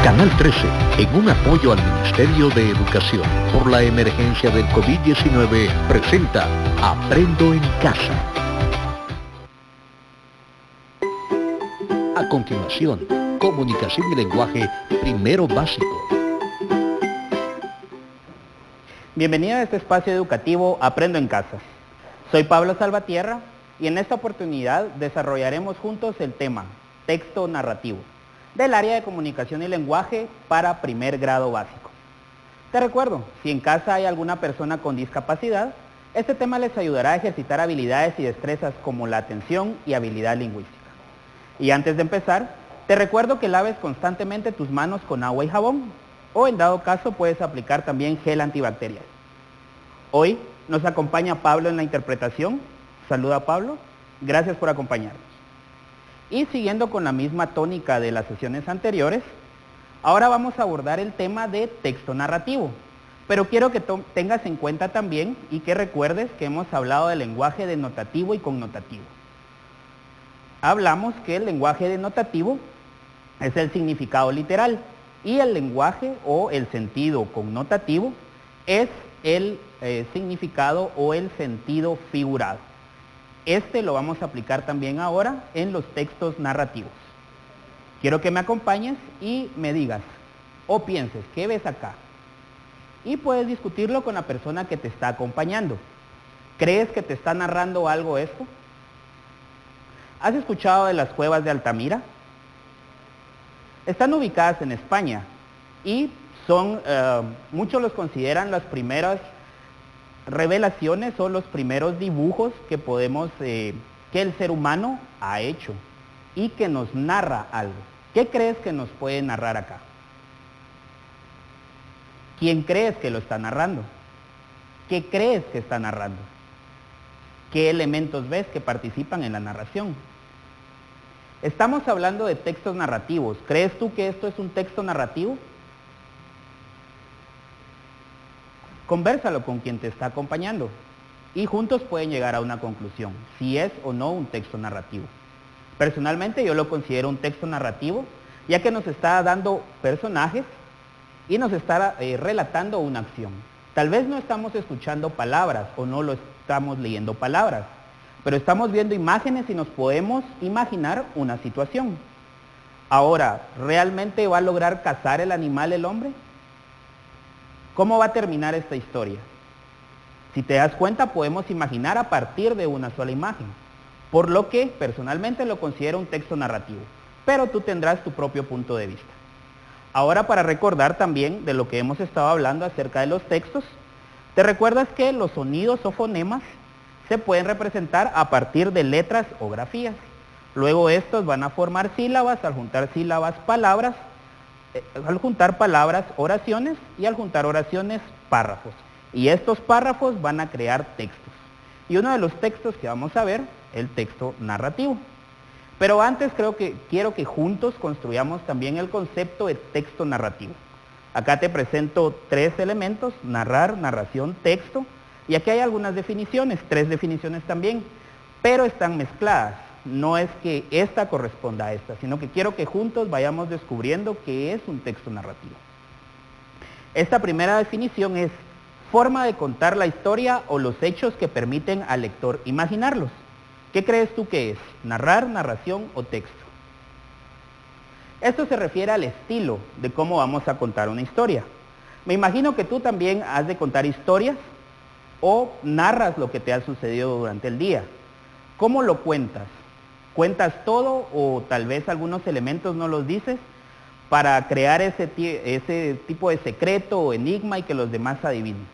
Canal 13, en un apoyo al Ministerio de Educación por la emergencia del COVID-19, presenta Aprendo en Casa. A continuación, comunicación y lenguaje primero básico. Bienvenido a este espacio educativo Aprendo en Casa. Soy Pablo Salvatierra y en esta oportunidad desarrollaremos juntos el tema Texto Narrativo del área de comunicación y lenguaje para primer grado básico. Te recuerdo, si en casa hay alguna persona con discapacidad, este tema les ayudará a ejercitar habilidades y destrezas como la atención y habilidad lingüística. Y antes de empezar, te recuerdo que laves constantemente tus manos con agua y jabón, o en dado caso puedes aplicar también gel antibacterial. Hoy nos acompaña Pablo en la interpretación. Saluda Pablo, gracias por acompañarnos. Y siguiendo con la misma tónica de las sesiones anteriores, ahora vamos a abordar el tema de texto narrativo. Pero quiero que tengas en cuenta también y que recuerdes que hemos hablado del lenguaje denotativo y connotativo. Hablamos que el lenguaje denotativo es el significado literal y el lenguaje o el sentido connotativo es el significado o el sentido figurado. Este lo vamos a aplicar también ahora en los textos narrativos. Quiero que me acompañes y me digas o pienses, ¿qué ves acá? Y puedes discutirlo con la persona que te está acompañando. ¿Crees que te está narrando algo esto? ¿Has escuchado de las cuevas de Altamira? Están ubicadas en España y son, muchos los consideran las primeras revelaciones o los primeros dibujos que que el ser humano ha hecho y que nos narra algo. ¿Qué crees que nos puede narrar acá? ¿Quién crees que lo está narrando? ¿Qué crees que está narrando? ¿Qué elementos ves que participan en la narración? Estamos hablando de textos narrativos. ¿Crees tú que esto es un texto narrativo? Convérsalo con quien te está acompañando y juntos pueden llegar a una conclusión, si es o no un texto narrativo. Personalmente yo lo considero un texto narrativo, ya que nos está dando personajes y nos está relatando una acción. Tal vez no estamos escuchando palabras o no lo estamos leyendo palabras, pero estamos viendo imágenes y nos podemos imaginar una situación. Ahora, ¿realmente va a lograr cazar el animal el hombre? ¿Cómo va a terminar esta historia? Si te das cuenta, podemos imaginar a partir de una sola imagen, por lo que personalmente lo considero un texto narrativo, pero tú tendrás tu propio punto de vista. Ahora, para recordar también de lo que hemos estado hablando acerca de los textos, ¿te recuerdas que los sonidos o fonemas se pueden representar a partir de letras o grafías? Luego estos van a formar sílabas, al juntar sílabas, palabras, al juntar palabras, oraciones, y al juntar oraciones, párrafos. Y estos párrafos van a crear textos. Y uno de los textos que vamos a ver, el texto narrativo. Pero antes quiero que juntos construyamos también el concepto de texto narrativo. Acá te presento 3 elementos: narrar, narración, texto. Y aquí hay algunas definiciones, 3 definiciones también, pero están mezcladas. No es que esta corresponda a esta, sino que quiero que juntos vayamos descubriendo qué es un texto narrativo. Esta primera definición es forma de contar la historia o los hechos que permiten al lector imaginarlos. ¿Qué crees tú que es? ¿Narrar, narración o texto? Esto se refiere al estilo de cómo vamos a contar una historia. Me imagino que tú también has de contar historias o narras lo que te ha sucedido durante el día. ¿Cómo lo cuentas? ¿Cuentas todo o tal vez algunos elementos no los dices para crear ese tipo de secreto o enigma y que los demás adivinen?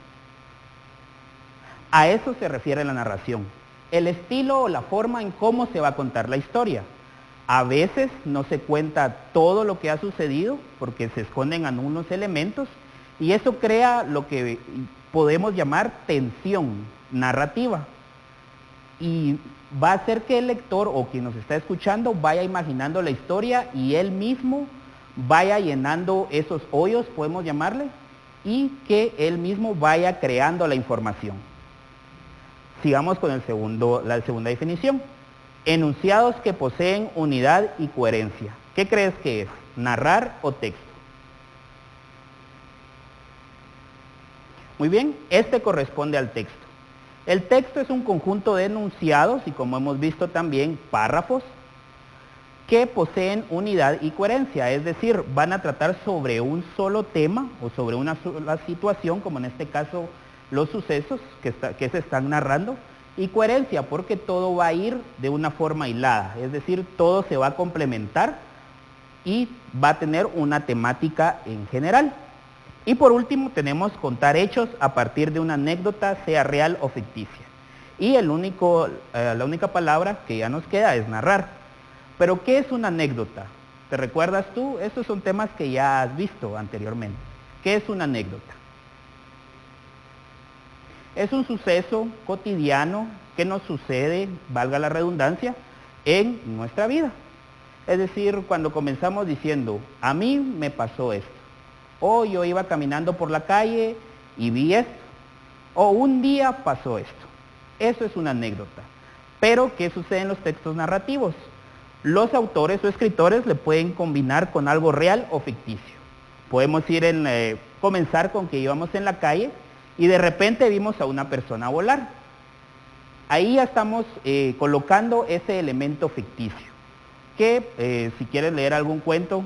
A eso se refiere la narración. El estilo o la forma en cómo se va a contar la historia. A veces no se cuenta todo lo que ha sucedido porque se esconden algunos elementos y eso crea lo que podemos llamar tensión narrativa. Y va a hacer que el lector o quien nos está escuchando vaya imaginando la historia y él mismo vaya llenando esos hoyos, podemos llamarle, y que él mismo vaya creando la información. Sigamos con la segunda definición. Enunciados que poseen unidad y coherencia. ¿Qué crees que es? ¿Narrar o texto? Muy bien, este corresponde al texto. El texto es un conjunto de enunciados y, como hemos visto también, párrafos que poseen unidad y coherencia, es decir, van a tratar sobre un solo tema o sobre una sola situación, como en este caso los sucesos que se están narrando, y coherencia porque todo va a ir de una forma hilada, es decir, todo se va a complementar y va a tener una temática en general. Y por último tenemos contar hechos a partir de una anécdota, sea real o ficticia. Y la única palabra que ya nos queda es narrar. Pero ¿qué es una anécdota? ¿Te recuerdas tú? Estos son temas que ya has visto anteriormente. ¿Qué es una anécdota? Es un suceso cotidiano que nos sucede, valga la redundancia, en nuestra vida. Es decir, cuando comenzamos diciendo, a mí me pasó esto, o yo iba caminando por la calle y vi esto, o un día pasó esto. Eso es una anécdota. Pero, ¿qué sucede en los textos narrativos? Los autores o escritores le pueden combinar con algo real o ficticio. Podemos comenzar con que íbamos en la calle y de repente vimos a una persona volar. Ahí ya estamos colocando ese elemento ficticio, que si quieres leer algún cuento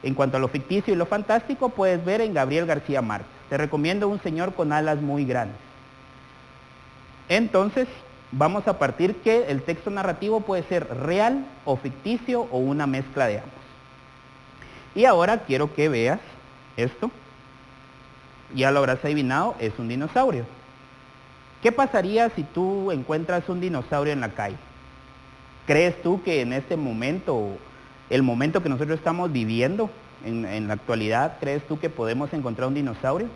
en cuanto a lo ficticio y lo fantástico, puedes ver en Gabriel García Márquez. Te recomiendo Un señor con alas muy grandes. Entonces, vamos a partir que el texto narrativo puede ser real o ficticio o una mezcla de ambos. Y ahora quiero que veas esto. Ya lo habrás adivinado, es un dinosaurio. ¿Qué pasaría si tú encuentras un dinosaurio en la calle? ¿Crees tú que en este momento, el momento que nosotros estamos viviendo en la actualidad, crees tú que podemos encontrar un dinosaurio?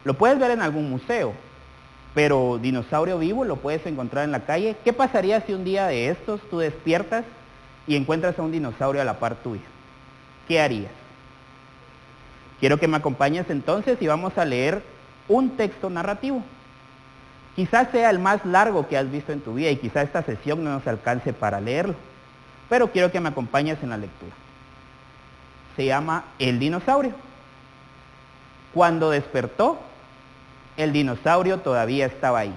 Lo puedes ver en algún museo, pero dinosaurio vivo lo puedes encontrar en la calle. ¿Qué pasaría si un día de estos tú despiertas y encuentras a un dinosaurio a la par tuya? ¿Qué harías? Quiero que me acompañes entonces y vamos a leer un texto narrativo. Quizás sea el más largo que has visto en tu vida y quizás esta sesión no nos alcance para leerlo, pero quiero que me acompañes en la lectura. Se llama El dinosaurio. Cuando despertó, el dinosaurio todavía estaba ahí.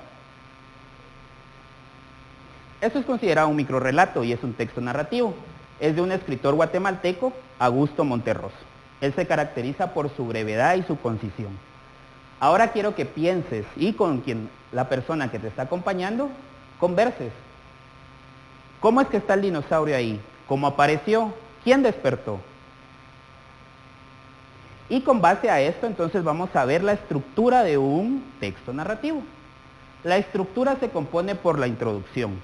Esto es considerado un microrrelato y es un texto narrativo. Es de un escritor guatemalteco, Augusto Monterroso. Él se caracteriza por su brevedad y su concisión. Ahora quiero que pienses y con la persona que te está acompañando, converses. ¿Cómo es que está el dinosaurio ahí? ¿Cómo apareció? ¿Quién despertó? Y con base a esto, entonces vamos a ver la estructura de un texto narrativo. La estructura se compone por la introducción.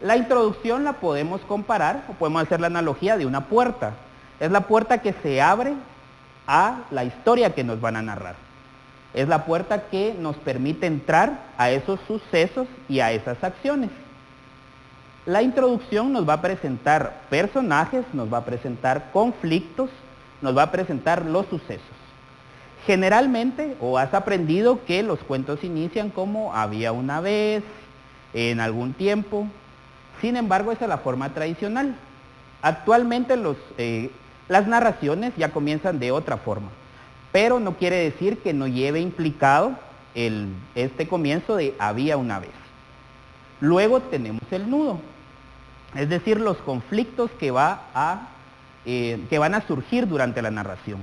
La introducción la podemos comparar o podemos hacer la analogía de una puerta. Es la puerta que se abre a la historia que nos van a narrar. Es la puerta que nos permite entrar a esos sucesos y a esas acciones. La introducción nos va a presentar personajes, nos va a presentar conflictos, nos va a presentar los sucesos. Generalmente, o has aprendido que los cuentos inician como había una vez, en algún tiempo. Sin embargo, esa es la forma tradicional. Actualmente las narraciones ya comienzan de otra forma, pero no quiere decir que no lleve implicado este comienzo de había una vez. Luego tenemos el nudo, es decir, los conflictos que van a surgir durante la narración.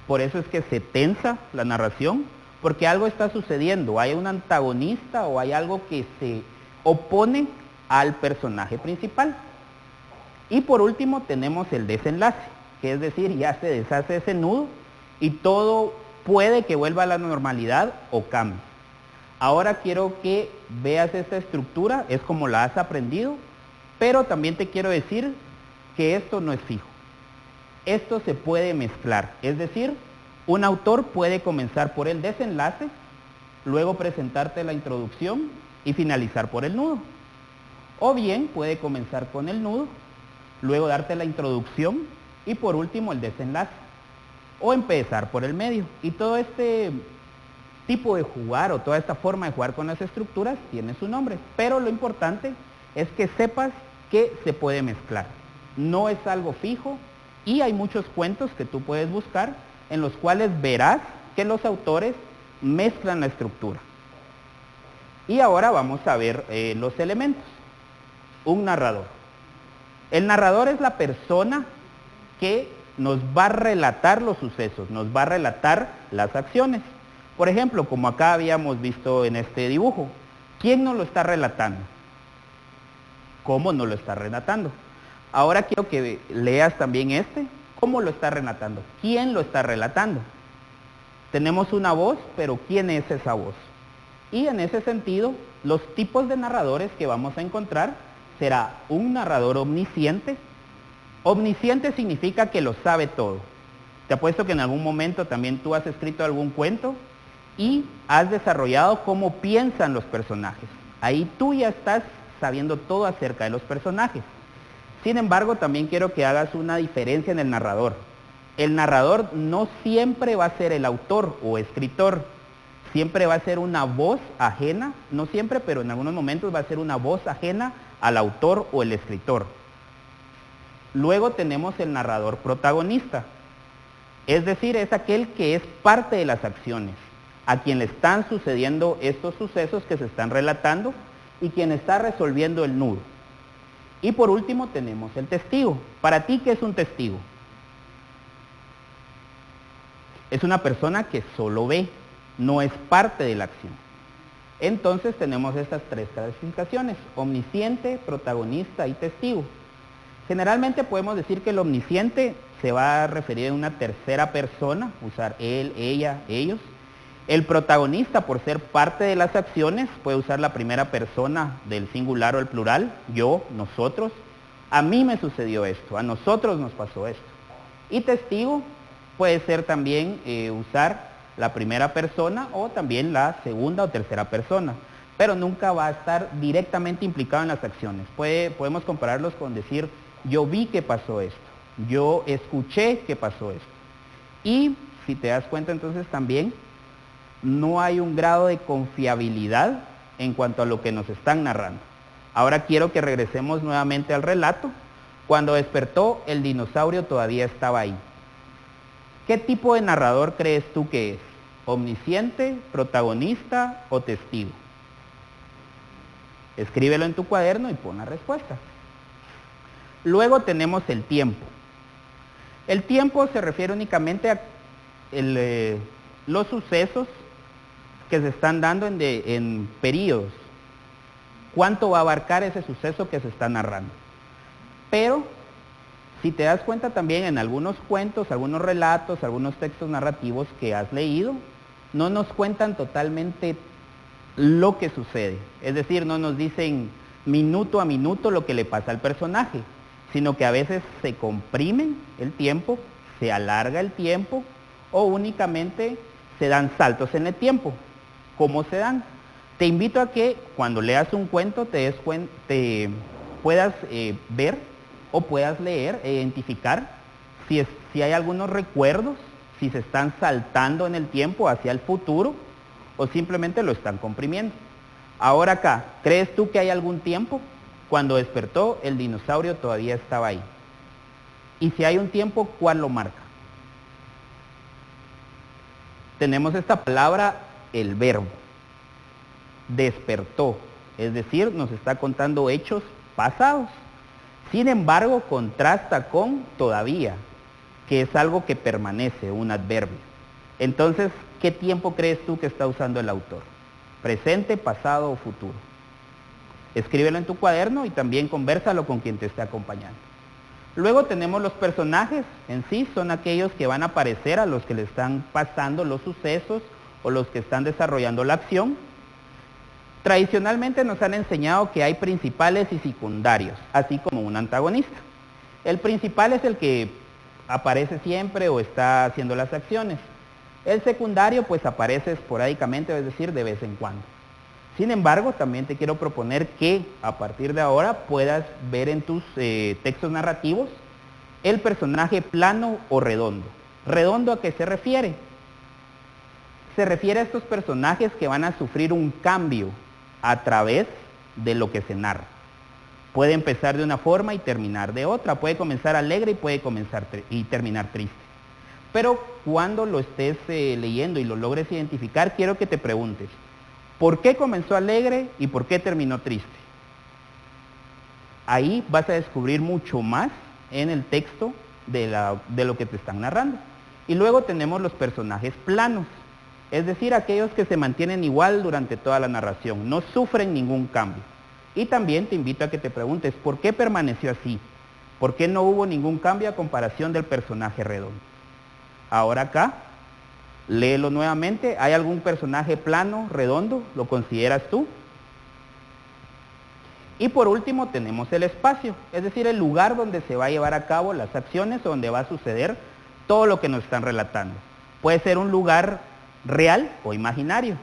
Por eso es que se tensa la narración, porque algo está sucediendo, hay un antagonista o hay algo que se opone al personaje principal. Y por último tenemos el desenlace, que es decir, ya se deshace ese nudo y todo puede que vuelva a la normalidad o cambie. Ahora quiero que veas esta estructura, es como la has aprendido, pero también te quiero decir que esto no es fijo. Esto se puede mezclar, es decir, un autor puede comenzar por el desenlace, luego presentarte la introducción y finalizar por el nudo. O bien puede comenzar con el nudo, luego darte la introducción y por último el desenlace. O empezar por el medio. Y todo este tipo de jugar o toda esta forma de jugar con las estructuras tiene su nombre. Pero lo importante es que sepas que se puede mezclar. No es algo fijo y hay muchos cuentos que tú puedes buscar en los cuales verás que los autores mezclan la estructura. Y ahora vamos a ver los elementos. Un narrador. El narrador es la persona que nos va a relatar los sucesos, nos va a relatar las acciones. Por ejemplo, como acá habíamos visto en este dibujo, ¿quién nos lo está relatando? ¿Cómo nos lo está relatando? Ahora quiero que leas también ¿cómo lo está relatando? ¿Quién lo está relatando? Tenemos una voz, pero ¿quién es esa voz? Y en ese sentido, los tipos de narradores que vamos a encontrar será un narrador omnisciente. Omnisciente significa que lo sabe todo. Te apuesto que en algún momento también tú has escrito algún cuento y has desarrollado cómo piensan los personajes. Ahí tú ya estás sabiendo todo acerca de los personajes. Sin embargo, también quiero que hagas una diferencia en el narrador. El narrador no siempre va a ser el autor o escritor, siempre va a ser una voz ajena, no siempre, pero en algunos momentos va a ser una voz ajena al autor o el escritor. Luego tenemos el narrador protagonista, es decir, es aquel que es parte de las acciones, a quien le están sucediendo estos sucesos que se están relatando y quien está resolviendo el nudo. Y por último tenemos el testigo. Para ti, ¿qué es un testigo? Es una persona que solo ve, no es parte de la acción. Entonces tenemos estas tres clasificaciones: omnisciente, protagonista y testigo. Generalmente podemos decir que el omnisciente se va a referir a una tercera persona, usar él, ella, ellos. El protagonista, por ser parte de las acciones, puede usar la primera persona del singular o el plural, yo, nosotros. A mí me sucedió esto, a nosotros nos pasó esto. Y testigo puede ser también usar la primera persona o también la segunda o tercera persona, pero nunca va a estar directamente implicado en las acciones. Podemos compararlos con decir, yo vi que pasó esto, yo escuché que pasó esto. Y si te das cuenta, entonces también no hay un grado de confiabilidad en cuanto a lo que nos están narrando. Ahora quiero que regresemos nuevamente al relato. Cuando despertó, el dinosaurio todavía estaba ahí. ¿Qué tipo de narrador crees tú que es? ¿Omnisciente, protagonista o testigo? Escríbelo en tu cuaderno y pon la respuesta. Luego tenemos el tiempo. El tiempo se refiere únicamente a los sucesos que se están dando en periodos. ¿Cuánto va a abarcar ese suceso que se está narrando? Pero, si te das cuenta también en algunos cuentos, algunos relatos, algunos textos narrativos que has leído, no nos cuentan totalmente lo que sucede. Es decir, no nos dicen minuto a minuto lo que le pasa al personaje, sino que a veces se comprime el tiempo, se alarga el tiempo o únicamente se dan saltos en el tiempo. ¿Cómo se dan? Te invito a que cuando leas un cuento te puedas ver o puedas leer e identificar si hay algunos recuerdos, si se están saltando en el tiempo hacia el futuro o simplemente lo están comprimiendo. Ahora acá, ¿crees tú que hay algún tiempo? Cuando despertó, el dinosaurio todavía estaba ahí. Y si hay un tiempo, ¿cuál lo marca? Tenemos esta palabra, el verbo. Despertó, es decir, nos está contando hechos pasados. Sin embargo, contrasta con todavía, que es algo que permanece, un adverbio. Entonces, ¿qué tiempo crees tú que está usando el autor? ¿Presente, pasado o futuro? Escríbelo en tu cuaderno y también convérsalo con quien te esté acompañando. Luego tenemos los personajes en sí, son aquellos que van a aparecer a los que le están pasando los sucesos o los que están desarrollando la acción. Tradicionalmente nos han enseñado que hay principales y secundarios, así como un antagonista. El principal es el que aparece siempre o está haciendo las acciones. El secundario pues aparece esporádicamente, es decir, de vez en cuando. Sin embargo, también te quiero proponer que a partir de ahora puedas ver en tus textos narrativos el personaje plano o redondo. ¿Redondo a qué se refiere? Se refiere a estos personajes que van a sufrir un cambio a través de lo que se narra. Puede empezar de una forma y terminar de otra. Puede comenzar alegre y puede comenzar y terminar triste. Pero cuando lo estés leyendo y lo logres identificar, quiero que te preguntes, ¿por qué comenzó alegre y por qué terminó triste? Ahí vas a descubrir mucho más en el texto de lo que te están narrando. Y luego tenemos los personajes planos, es decir, aquellos que se mantienen igual durante toda la narración, no sufren ningún cambio. Y también te invito a que te preguntes, ¿por qué permaneció así? ¿Por qué no hubo ningún cambio a comparación del personaje redondo? Ahora acá, léelo nuevamente. ¿Hay algún personaje plano, redondo? ¿Lo consideras tú? Y por último tenemos el espacio, es decir, el lugar donde se va a llevar a cabo las acciones, donde va a suceder todo lo que nos están relatando. Puede ser un lugar real o imaginario.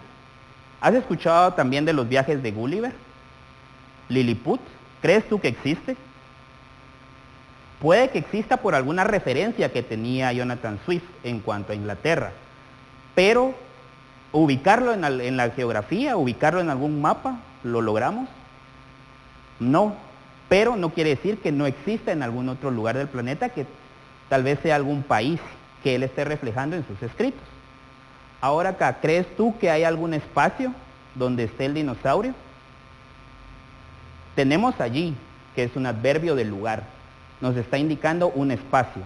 ¿Has escuchado también de los viajes de Gulliver? Lilliput, ¿crees tú que existe? Puede que exista por alguna referencia que tenía Jonathan Swift en cuanto a Inglaterra, pero ubicarlo en la geografía, ubicarlo en algún mapa, ¿lo logramos? No, pero no quiere decir que no exista en algún otro lugar del planeta, que tal vez sea algún país que él esté reflejando en sus escritos. Ahora acá, ¿crees tú que hay algún espacio donde esté el dinosaurio? Tenemos allí, que es un adverbio del lugar, nos está indicando un espacio.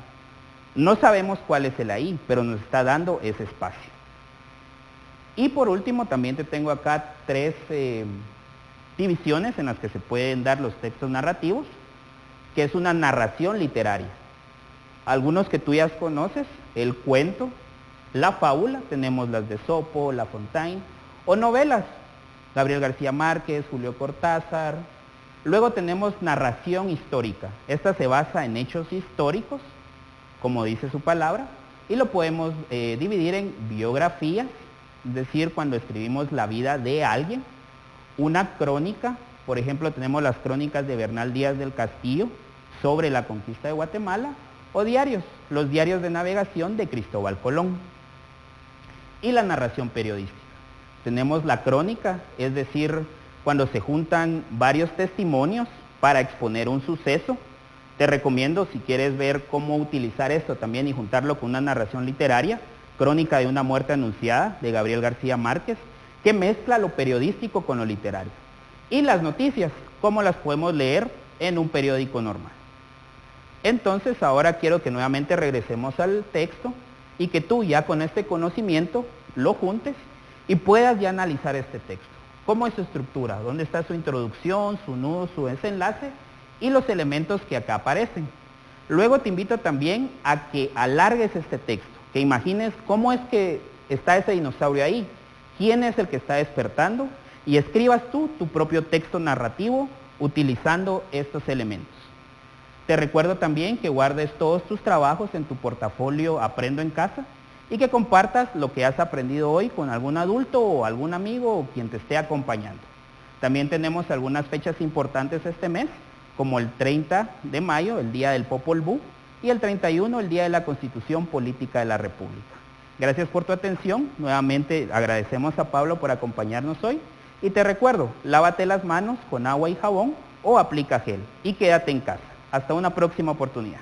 No sabemos cuál es el ahí, pero nos está dando ese espacio. Y por último, también te tengo acá tres divisiones en las que se pueden dar los textos narrativos, que es una narración literaria. Algunos que tú ya conoces, el cuento, la fábula, tenemos las de Esopo, La Fontaine, o novelas, Gabriel García Márquez, Julio Cortázar. Luego tenemos narración histórica. Esta se basa en hechos históricos, como dice su palabra, y lo podemos dividir en biografías, es decir, cuando escribimos la vida de alguien. Una crónica, por ejemplo, tenemos las crónicas de Bernal Díaz del Castillo sobre la conquista de Guatemala, o diarios, los diarios de navegación de Cristóbal Colón. Y la narración periodística. Tenemos la crónica, es decir, cuando se juntan varios testimonios para exponer un suceso. Te recomiendo, si quieres ver cómo utilizar esto también y juntarlo con una narración literaria, Crónica de una muerte anunciada, de Gabriel García Márquez, que mezcla lo periodístico con lo literario. Y las noticias, cómo las podemos leer en un periódico normal. Entonces, ahora quiero que nuevamente regresemos al texto y que tú ya con este conocimiento lo juntes y puedas ya analizar este texto. ¿Cómo es su estructura? ¿Dónde está su introducción, su nudo, su desenlace y los elementos que acá aparecen? Luego te invito también a que alargues este texto, que imagines cómo es que está ese dinosaurio ahí, quién es el que está despertando y escribas tú tu propio texto narrativo utilizando estos elementos. Te recuerdo también que guardes todos tus trabajos en tu portafolio Aprendo en Casa y que compartas lo que has aprendido hoy con algún adulto o algún amigo o quien te esté acompañando. También tenemos algunas fechas importantes este mes, como el 30 de mayo, el Día del Popol Vuh, y el 31, el Día de la Constitución Política de la República. Gracias por tu atención. Nuevamente agradecemos a Pablo por acompañarnos hoy. Y te recuerdo, lávate las manos con agua y jabón o aplica gel y quédate en casa. Hasta una próxima oportunidad.